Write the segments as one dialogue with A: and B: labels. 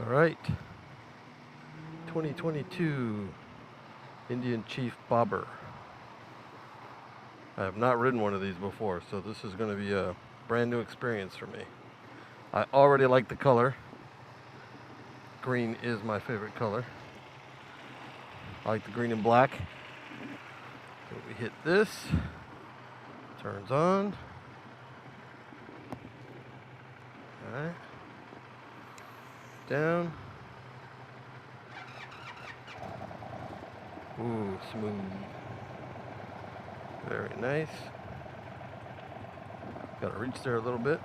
A: All right, 2022 Indian Chief Bobber. I have not ridden one of these before, so this is going to be a brand new experience for me. I already like the color. Green is my favorite color. I like the green and black. So we hit this, turns on. All right. Down. Ooh, smooth. Very nice. Got to reach there a little bit.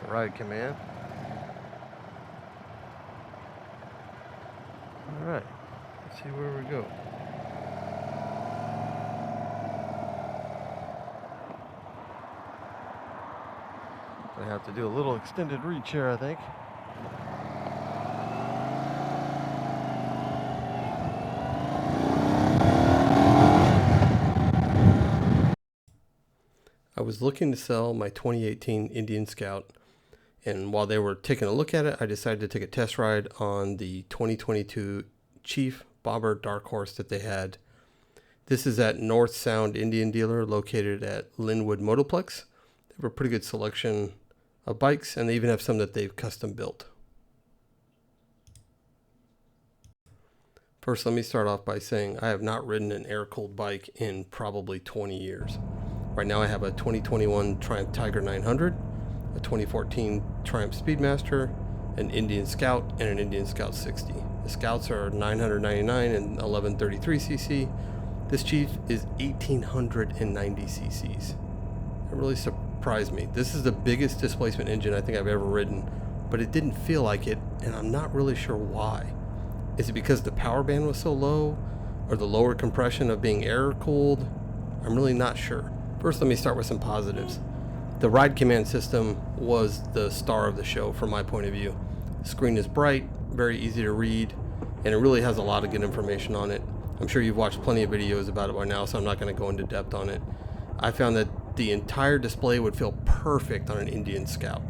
A: The ride command. All right, let's see where we go. I have to do a little extended reach here, I think. I was looking to sell my 2018 Indian Scout, and while they were taking a look at it, I decided to take a test ride on the 2022 Chief Bobber Dark Horse that they had. This is at North Sound Indian Dealer located at Linwood Motorplex. They have a pretty good selection of bikes, and they even have some that they've custom built. First, let me start off by saying I have not ridden an air-cooled bike in probably 20 years. Right now I have a 2021 Triumph Tiger 900, a 2014 Triumph Speedmaster, an Indian Scout, and an Indian Scout 60. The Scouts are 999 and 1133cc. This Chief is 1890 cc's. It really surprised me. This is the biggest displacement engine I think I've ever ridden, but it didn't feel like it, and I'm not really sure why. Is it because the power band was so low, or the lower compression of being air-cooled? I'm really not sure. First, let me start with some positives. The ride command system was the star of the show from my point of view. The screen is bright, very easy to read, and it really has a lot of good information on it. I'm sure you've watched plenty of videos about it by now, so I'm not going to go into depth on it. I found that the entire display would feel perfect on an Indian Scout.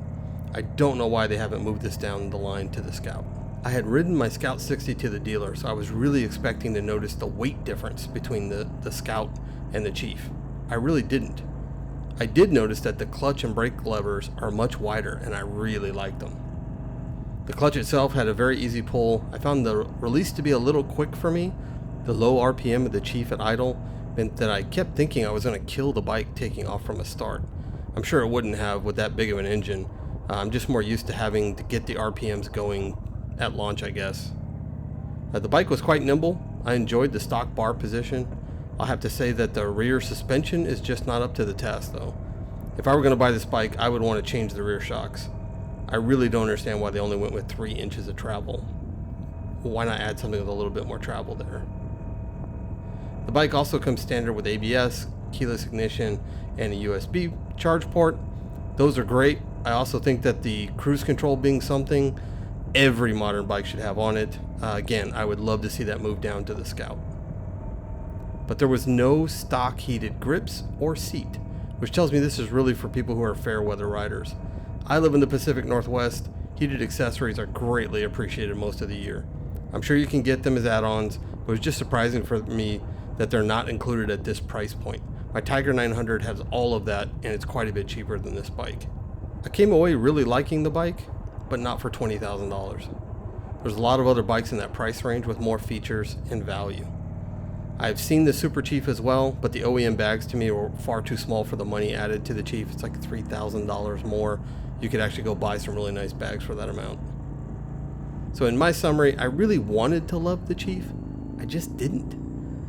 A: I don't know why they haven't moved this down the line to the Scout. I had ridden my Scout 60 to the dealer, so I was really expecting to notice the weight difference between the Scout and the Chief. I really didn't. I did notice that the clutch and brake levers are much wider, and I really liked them. The clutch itself had a very easy pull. I found the release to be a little quick for me. The low RPM of the Chief at idle meant that I kept thinking I was going to kill the bike taking off from a start. I'm sure it wouldn't have with that big of an engine. I'm just more used to having to get the RPMs going at launch, I guess. The bike was quite nimble. I enjoyed the stock bar position. I'll have to say that the rear suspension is just not up to the test, though. If I were going to buy this bike, I would want to change the rear shocks. I really don't understand why they only went with 3 inches of travel. Why not add something with a little bit more travel there? The bike also comes standard with ABS, keyless ignition, and a USB charge port. Those are great. I also think that the cruise control being something every modern bike should have on it. Again, I would love to see that move down to the Scout. But there was no stock heated grips or seat, which tells me this is really for people who are fair weather riders. I live in the Pacific Northwest. Heated accessories are greatly appreciated most of the year. I'm sure you can get them as add-ons, but it was just surprising for me that they're not included at this price point. My Tiger 900 has all of that, and it's quite a bit cheaper than this bike. I came away really liking the bike, but not for $20,000. There's a lot of other bikes in that price range with more features and value. I've seen the Super Chief as well, but the OEM bags to me were far too small for the money added to the Chief. It's like $3,000 more. You could actually go buy some really nice bags for that amount. So in my summary, I really wanted to love the Chief. I just didn't.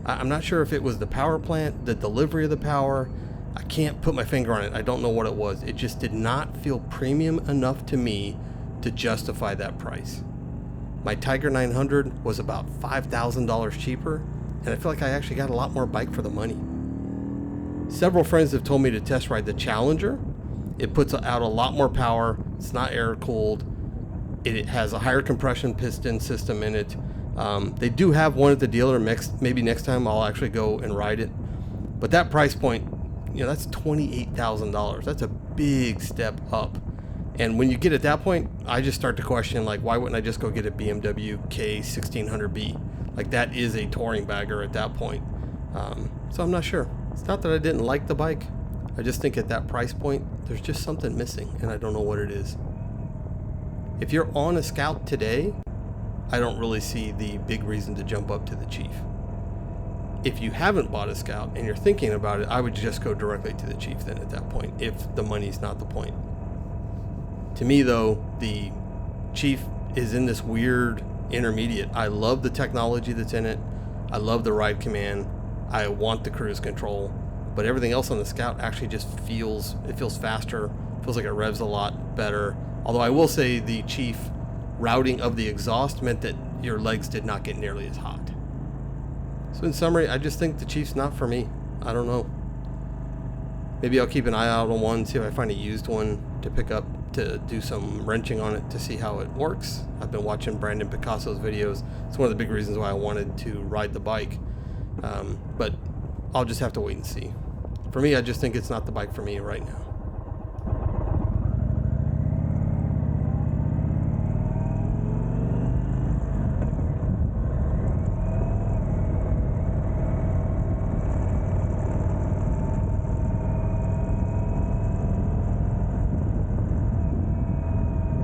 A: I'm not sure if it was the power plant, the delivery of the power. I can't put my finger on it. I don't know what it was. It just did not feel premium enough to me to justify that price. My Tiger 900 was about $5,000 cheaper, and I feel like I actually got a lot more bike for the money. Several friends have told me to test ride the Challenger. It puts out a lot more power. It's not air cooled. It has a higher compression piston system in it. They do have one at the dealer. Maybe next time I'll actually go and ride it. But that price point, that's $28,000. That's a big step up. And when you get at that point, I just start to question, like, why wouldn't I just go get a BMW K1600B? Like, that is a touring bagger at that point. So I'm not sure. It's not that I didn't like the bike. I just think at that price point, there's just something missing, and I don't know what it is. If you're on a Scout today, I don't really see the big reason to jump up to the Chief. If you haven't bought a Scout and you're thinking about it, I would just go directly to the Chief then at that point, if the money's not the point. To me, though, the Chief is in this weird intermediate. I love the technology that's in it. I love the ride command. I want the cruise control. But everything else on the Scout actually just feels faster, feels like it revs a lot better. Although I will say the Chief routing of the exhaust meant that your legs did not get nearly as hot. So in summary, I just think the Chief's not for me. I don't know. Maybe I'll keep an eye out on one, see if I find a used one to pick up, to do some wrenching on it to see how it works. I've been watching Brandon Picasso's videos. It's one of the big reasons why I wanted to ride the bike. But I'll just have to wait and see. For me, I just think it's not the bike for me right now.